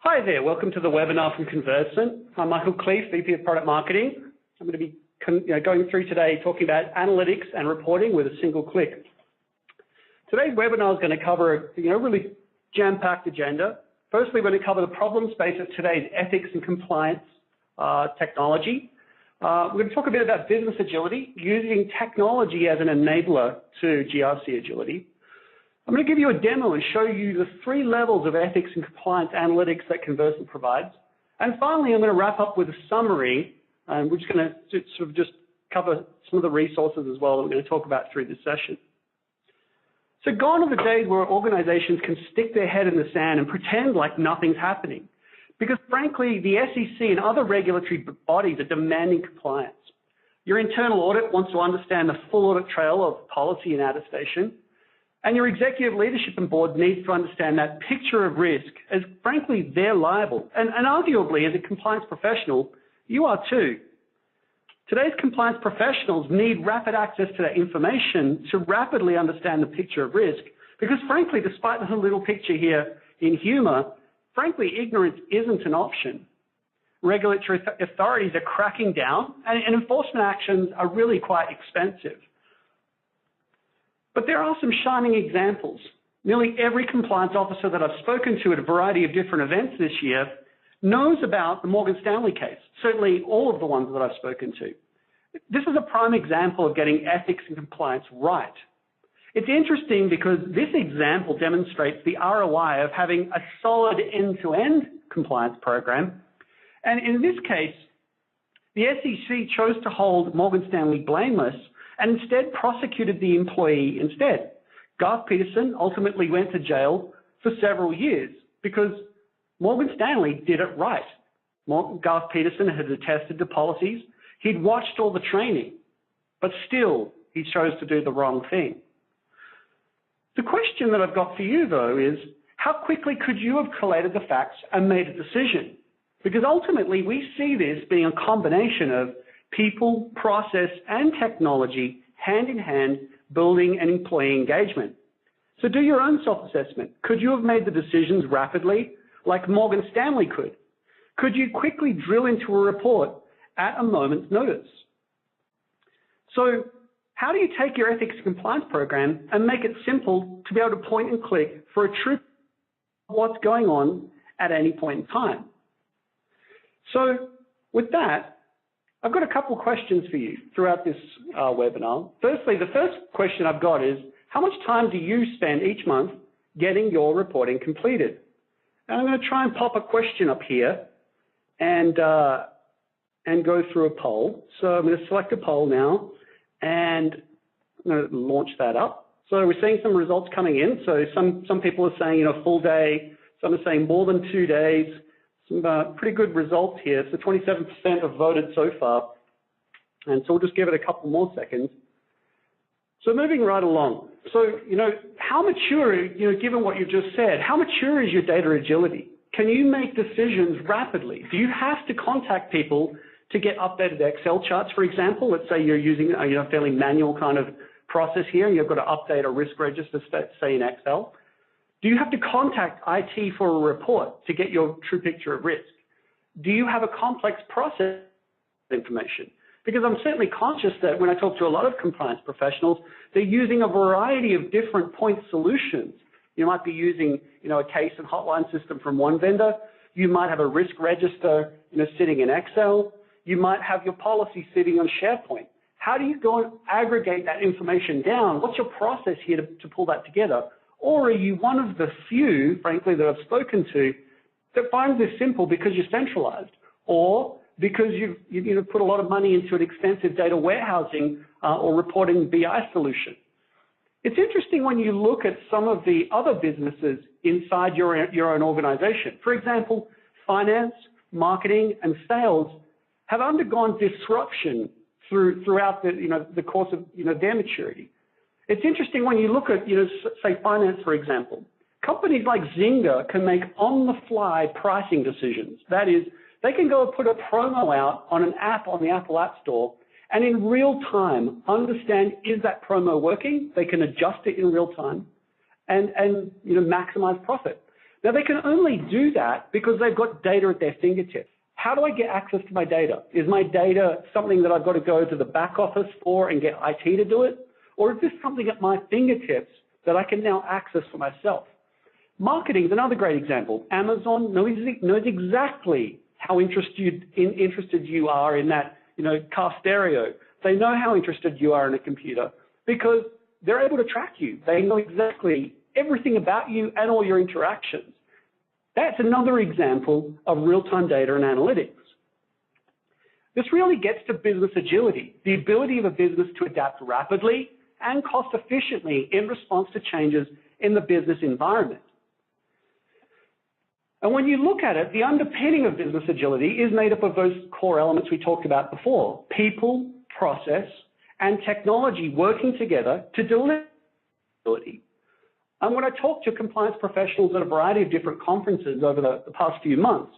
Hi there, welcome to the webinar from Convercent. I'm Michael Cleef, VP of Product Marketing. I'm going to be going through today talking about analytics and reporting with a single click. Today's webinar is going to cover a really jam-packed agenda. Firstly, we're going to cover the problem space of today's ethics and compliance technology. We're going to talk a bit about business agility, using technology as an enabler to GRC agility. I'm going to give you a demo and show you the 3 levels of ethics and compliance analytics that Convercent provides. And finally, I'm going to wrap up with a summary, and we're just going to sort of just cover some of the resources as well that we're going to talk about through this session. So gone are the days where organizations can stick their head in the sand and pretend like nothing's happening. Because frankly, the SEC and other regulatory bodies are demanding compliance. Your internal audit wants to understand the full audit trail of policy and attestation. And your executive leadership and board needs to understand that picture of risk, as frankly, they're liable. And arguably, as a compliance professional, you are too. Today's compliance professionals need rapid access to that information to rapidly understand the picture of risk. Because frankly, despite the little picture here in humor, frankly, ignorance isn't an option. Regulatory authorities are cracking down, and enforcement actions are really quite expensive. But there are some shining examples. Nearly every compliance officer that I've spoken to at a variety of different events this year knows about the Morgan Stanley case, certainly all of the ones that I've spoken to. This is a prime example of getting ethics and compliance right. It's interesting because this example demonstrates the ROI of having a solid end-to-end compliance program. And in this case, the SEC chose to hold Morgan Stanley blameless and instead prosecuted the employee instead. Garth Peterson ultimately went to jail for several years because Morgan Stanley did it right. Garth Peterson had attested to policies. He'd watched all the training, but still he chose to do the wrong thing. The question that I've got for you, though, is how quickly could you have collated the facts and made a decision? Because ultimately we see this being a combination of people, process, and technology hand in hand, building and employee engagement. So do your own self-assessment. Could you have made the decisions rapidly like Morgan Stanley could? Could you quickly drill into a report at a moment's notice? So how do you take your ethics compliance program and make it simple to be able to point and click for a true what's going on at any point in time? So with that, I've got a couple of questions for you throughout this webinar. Firstly, the first question I've got is, how much time do you spend each month getting your reporting completed? And I'm going to try and pop a question up here and go through a poll. So I'm going to select a poll now, and I'm going to launch that up. So we're seeing some results coming in. So some people are saying, full day. Some are saying more than 2 days. Some pretty good results here. So 27% have voted so far. And so we'll just give it a couple more seconds. So moving right along. So, how mature, given what you've just said, how mature is your data agility? Can you make decisions rapidly? Do you have to contact people to get updated Excel charts, for example? Let's say you're using a fairly manual kind of process here, and you've got to update a risk register, say in Excel. Do you have to contact IT for a report to get your true picture of risk? Do you have a complex process information? Because I'm certainly conscious that when I talk to a lot of compliance professionals, they're using a variety of different point solutions. You might be using, a case and hotline system from one vendor. You might have a risk register, sitting in Excel. You might have your policy sitting on SharePoint. How do you go and aggregate that information down? What's your process here to pull that together? Or are you one of the few, frankly, that I've spoken to that finds this simple because you're centralized, or because you've put a lot of money into an extensive data warehousing or reporting BI solution? It's interesting when you look at some of the other businesses inside your own organization. For example, finance, marketing, and sales have undergone disruption throughout the course of their maturity. It's interesting when you look at, say, finance, for example. Companies like Zynga can make on-the-fly pricing decisions. That is, they can go and put a promo out on an app on the Apple App Store and in real time understand, is that promo working? They can adjust it in real time and maximize profit. Now, they can only do that because they've got data at their fingertips. How do I get access to my data? Is my data something that I've got to go to the back office for and get IT to do it? Or is this something at my fingertips that I can now access for myself? Marketing is another great example. Amazon knows exactly how interested you are in that, car stereo. They know how interested you are in a computer because they're able to track you. They know exactly everything about you and all your interactions. That's another example of real-time data and analytics. This really gets to business agility, the ability of a business to adapt rapidly and cost efficiently in response to changes in the business environment. And when you look at it, the underpinning of business agility is made up of those core elements we talked about before: people, process, and technology working together to deliver agility. And when I talk to compliance professionals at a variety of different conferences over the past few months,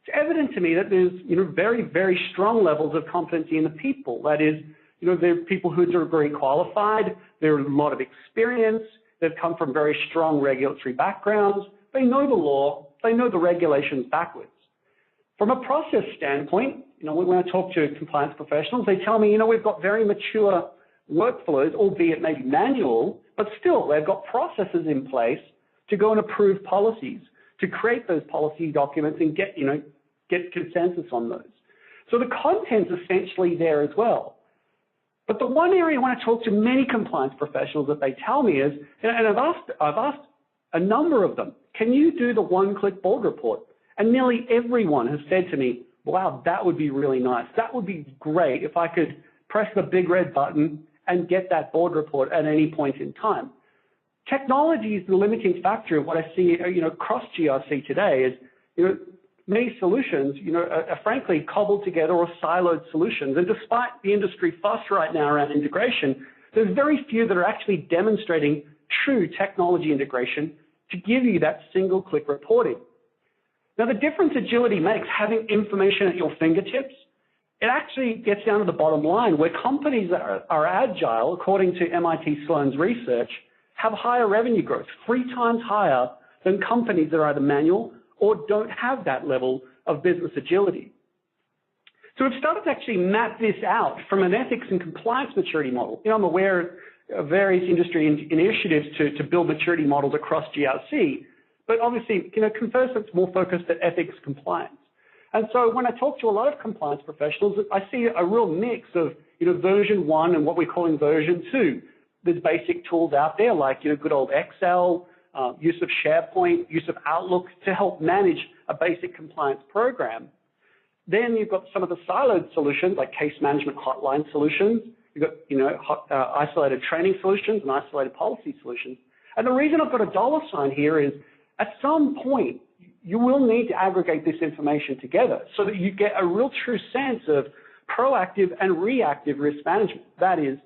it's evident to me that there's very, very strong levels of competency in the people. That is, they're people who are very qualified, there's a lot of experience, they've come from very strong regulatory backgrounds, they know the law, they know the regulations backwards. From a process standpoint, when I talk to compliance professionals, they tell me, we've got very mature workflows, albeit maybe manual, but still they've got processes in place to go and approve policies, to create those policy documents and get consensus on those. So the content's essentially there as well. But the one area when I talk to many compliance professionals that they tell me is, and I've asked a number of them, can you do the one-click board report? And nearly everyone has said to me, wow, that would be really nice. That would be great if I could press the big red button and get that board report at any point in time. Technology is the limiting factor of what I see, across GRC today is, many solutions, are frankly cobbled together or siloed solutions. And despite the industry fuss right now around integration, there's very few that are actually demonstrating true technology integration to give you that single-click reporting. Now, the difference agility makes, having information at your fingertips, it actually gets down to the bottom line, where companies that are agile, according to MIT Sloan's research, have higher revenue growth, 3 times higher than companies that are either manual or don't have that level of business agility. So we've started to actually map this out from an ethics and compliance maturity model. I'm aware of various industry initiatives to build maturity models across GRC, but obviously, Convercent's more focused at ethics compliance. And so when I talk to a lot of compliance professionals, I see a real mix of, version 1 and what we're calling version 2. There's basic tools out there like, good old Excel, use of SharePoint, use of Outlook to help manage a basic compliance program. Then you've got some of the siloed solutions like case management hotline solutions. You've got, isolated training solutions and isolated policy solutions. And the reason I've got a dollar sign here is at some point, you will need to aggregate this information together so that you get a real true sense of proactive and reactive risk management. That is,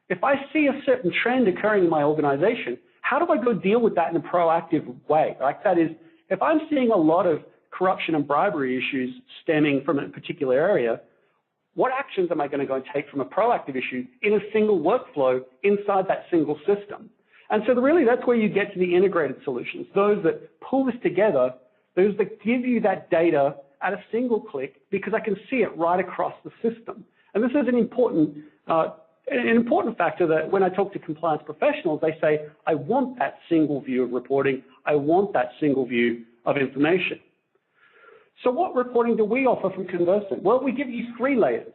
if I see a certain trend occurring in my organization, how do I go deal with that in a proactive way? Like that is, if I'm seeing a lot of corruption and bribery issues stemming from a particular area, what actions am I going to go and take from a proactive issue in a single workflow inside that single system? And so really that's where you get to the integrated solutions, those that pull this together, those that give you that data at a single click because I can see it right across the system. And this is an important factor that when I talk to compliance professionals, they say, I want that single view of reporting. I want that single view of information. So what reporting do we offer from Convercent? Well, we give you 3 layers.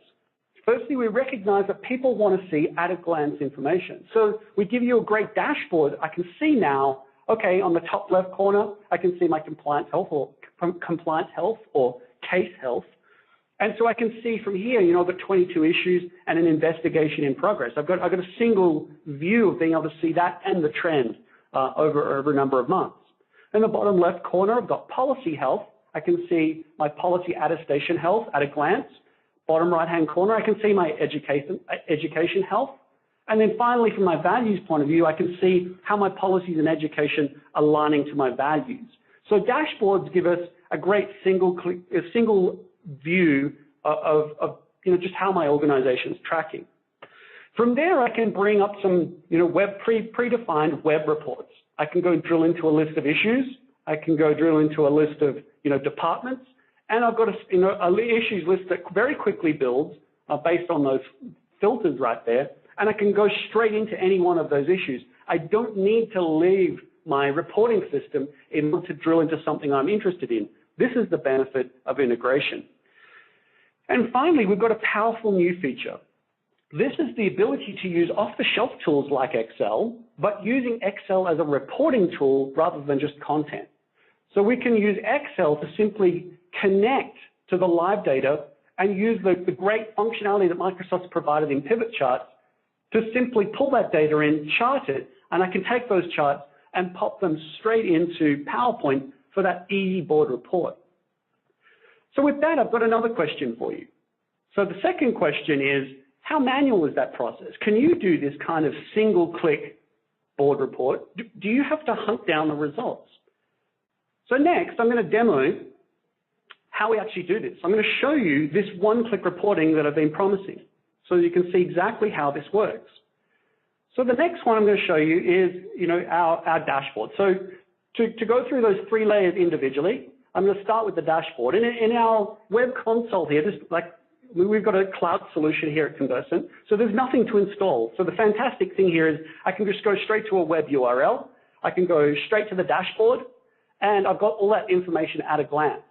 Firstly, we recognize that people want to see at-a-glance information. So we give you a great dashboard. I can see now, okay, on the top left corner, I can see my compliance health or case health. And so I can see from here, the 22 issues and an investigation in progress. I've got a single view of being able to see that and the trend over a number of months. In the bottom left corner, I've got policy health. I can see my policy attestation health at a glance. Bottom right-hand corner, I can see my education health. And then finally, from my values point of view, I can see how my policies and education are aligning to my values. So dashboards give us a great single view of just how my organization is tracking. From there, I can bring up some predefined web reports. I can go drill into a list of issues. I can go drill into a list of, departments, and I've got a issues list that very quickly builds based on those filters right there, and I can go straight into any one of those issues. I don't need to leave my reporting system in order to drill into something I'm interested in. This is the benefit of integration. And finally, we've got a powerful new feature. This is the ability to use off-the-shelf tools like Excel, but using Excel as a reporting tool rather than just content. So we can use Excel to simply connect to the live data and use the great functionality that Microsoft's provided in pivot charts to simply pull that data in, chart it, and I can take those charts and pop them straight into PowerPoint for that easy board report. So with that, I've got another question for you. So the second question is, how manual is that process? Can you do this kind of single-click board report? Do you have to hunt down the results? So next, I'm going to demo how we actually do this. I'm going to show you this one-click reporting that I've been promising, so you can see exactly how this works. So the next one I'm going to show you is, our dashboard. So to go through those 3 layers individually, I'm going to start with the dashboard. In our web console here, we've got a cloud solution here at Convercent, so there's nothing to install. So the fantastic thing here is I can just go straight to a web URL. I can go straight to the dashboard, and I've got all that information at a glance.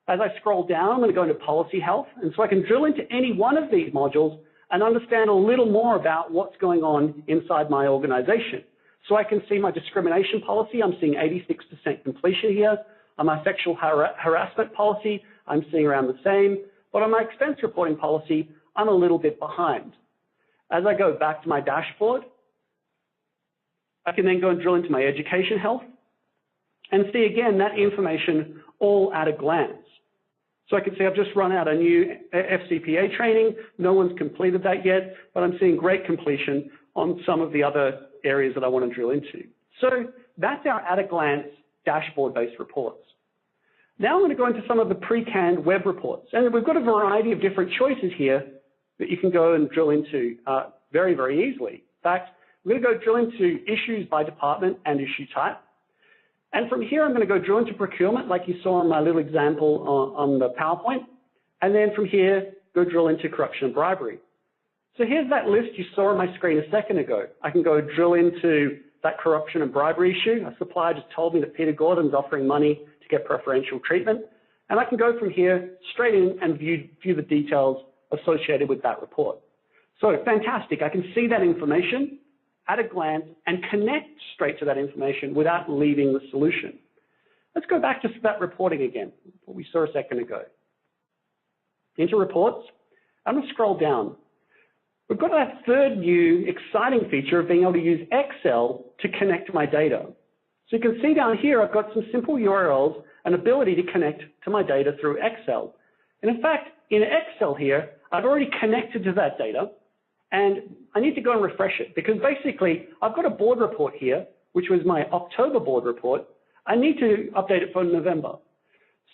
As I scroll down, I'm going to go into policy health, and so I can drill into any one of these modules and understand a little more about what's going on inside my organization. So I can see my discrimination policy. I'm seeing 86% completion here. On my sexual harassment policy, I'm seeing around the same. But on my expense reporting policy, I'm a little bit behind. As I go back to my dashboard, I can then go and drill into my education health and see again that information all at a glance. So I can see I've just run out a new FCPA training. No one's completed that yet, but I'm seeing great completion on some of the other areas that I want to drill into. So that's our at-a-glance dashboard-based reports. Now I'm going to go into some of the pre-canned web reports. And we've got a variety of different choices here that you can go and drill into very, very easily. In fact, we're going to go drill into issues by department and issue type. And from here, I'm going to go drill into procurement, like you saw in my little example on the PowerPoint. And then from here, go drill into corruption and bribery. So here's that list you saw on my screen a second ago. I can go drill into that corruption and bribery issue. A supplier just told me that Peter Gordon's offering money to get preferential treatment. And I can go from here straight in and view the details associated with that report. So fantastic. I can see that information at a glance and connect straight to that information without leaving the solution. Let's go back to that reporting again, what we saw a second ago. Into reports, I'm going to scroll down. We've got that third new exciting feature of being able to use Excel to connect to my data. So you can see down here, I've got some simple URLs and ability to connect to my data through Excel. And in fact, in Excel here, I've already connected to that data, and I need to go and refresh it because basically I've got a board report here, which was my October board report. I need to update it for November.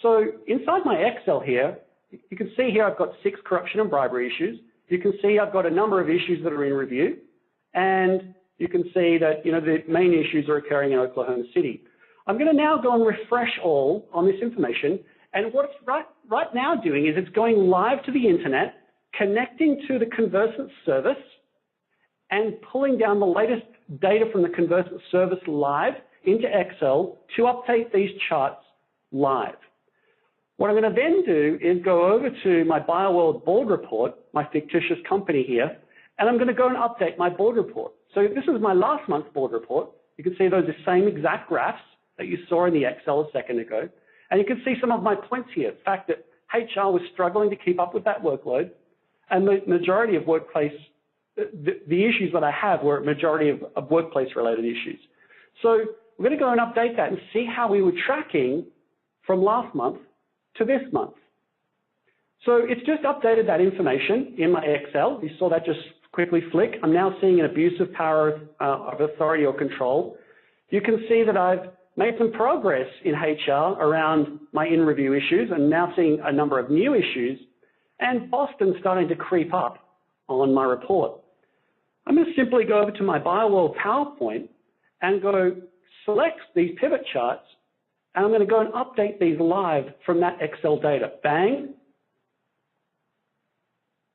So inside my Excel here, you can see here I've got 6 corruption and bribery issues. You can see I've got a number of issues that are in review, and you can see that the main issues are occurring in Oklahoma City. I'm going to now go and refresh all on this information, and what it's right now doing is it's going live to the internet, connecting to the Convercent service, and pulling down the latest data from the Convercent service live into Excel to update these charts live. What I'm going to then do is go over to my BioWorld board report, my fictitious company here, and I'm going to go and update my board report. So this is my last month's board report. You can see those are the same exact graphs that you saw in the Excel a second ago. And you can see some of my points here. The fact that HR was struggling to keep up with that workload, and the majority of workplace, the issues that I have were a majority of workplace-related issues. So we're going to go and update that and see how we were tracking from last month to this month. So it's just updated that information in my Excel. You saw that just quickly flick. I'm now seeing an abuse of power of authority or control. You can see that I've made some progress in HR around my in-review issues and now seeing a number of new issues, and Boston's starting to creep up on my report. I'm going to simply go over to my BioWorld PowerPoint and go select these pivot charts and I'm going to go and update these live from that Excel data. Bang,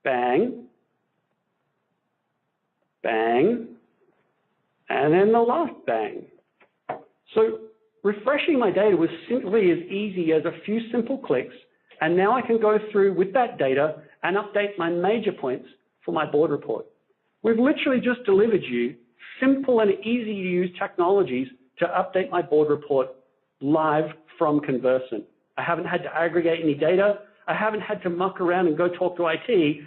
bang, bang, and then the last bang. So refreshing my data was simply as easy as a few simple clicks, and now I can go through with that data and update my major points for my board report. We've literally just delivered you simple and easy to use technologies to update my board report live from Convercent. I haven't had to aggregate any data. I haven't had to muck around and go talk to IT.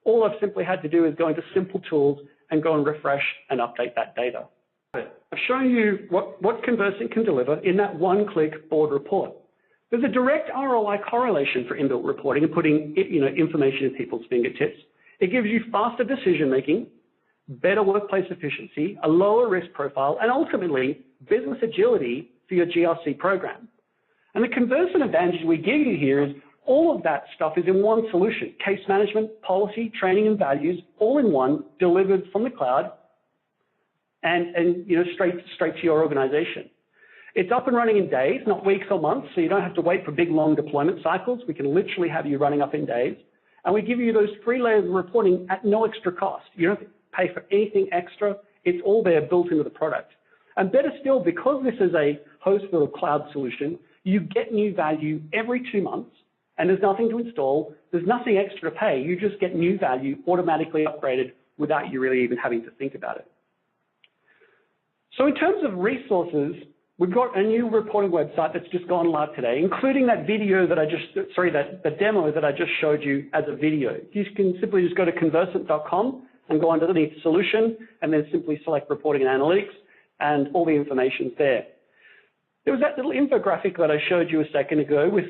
All I've simply had to do is go into simple tools and go and refresh and update that data. I've shown you what Convercent can deliver in that one-click board report. There's a direct ROI correlation for inbuilt reporting and putting information in people's fingertips. It gives you faster decision-making, better workplace efficiency, a lower risk profile, and ultimately business agility for your GRC program. And the Convercent advantage we give you here is all of that stuff is in one solution: case management, policy, training, and values, all in one, delivered from the cloud, and straight to your organization. It's up and running in days, not weeks or months, so you don't have to wait for big, long deployment cycles. We can literally have you running up in days. And we give you those 3 layers of reporting at no extra cost. You don't have to pay for anything extra. It's all there built into the product. And better still, because this is a hosted or cloud solution, you get new value every 2 months, and there's nothing to install. There's nothing extra to pay. You just get new value automatically upgraded without you really even having to think about it. So in terms of resources, we've got a new reporting website that's just gone live today, including that video that the demo that I just showed you as a video. You can simply just go to convercent.com and go underneath solution, and then simply select reporting and analytics, and all the information's there. There was that little infographic that I showed you a second ago with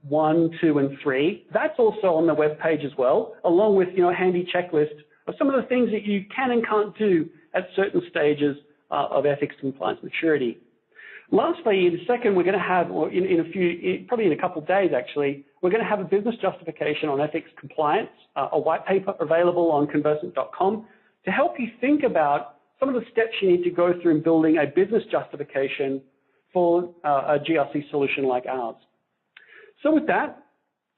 1, 2, and 3. That's also on the web page as well, along with a handy checklist of some of the things that you can and can't do at certain stages of ethics compliance maturity. Lastly, in a second, we're going to have, or probably in a couple of days actually, we're going to have a business justification on ethics compliance, a white paper available on convercent.com to help you think about some of the steps you need to go through in building a business justification for a GRC solution like ours. So with that,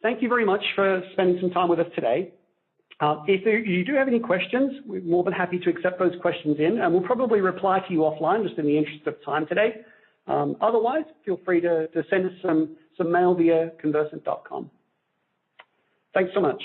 thank you very much for spending some time with us today. If you do have any questions, we're more than happy to accept those questions in, and we'll probably reply to you offline just in the interest of time today. Otherwise, feel free to send us some mail via convercent.com. Thanks so much.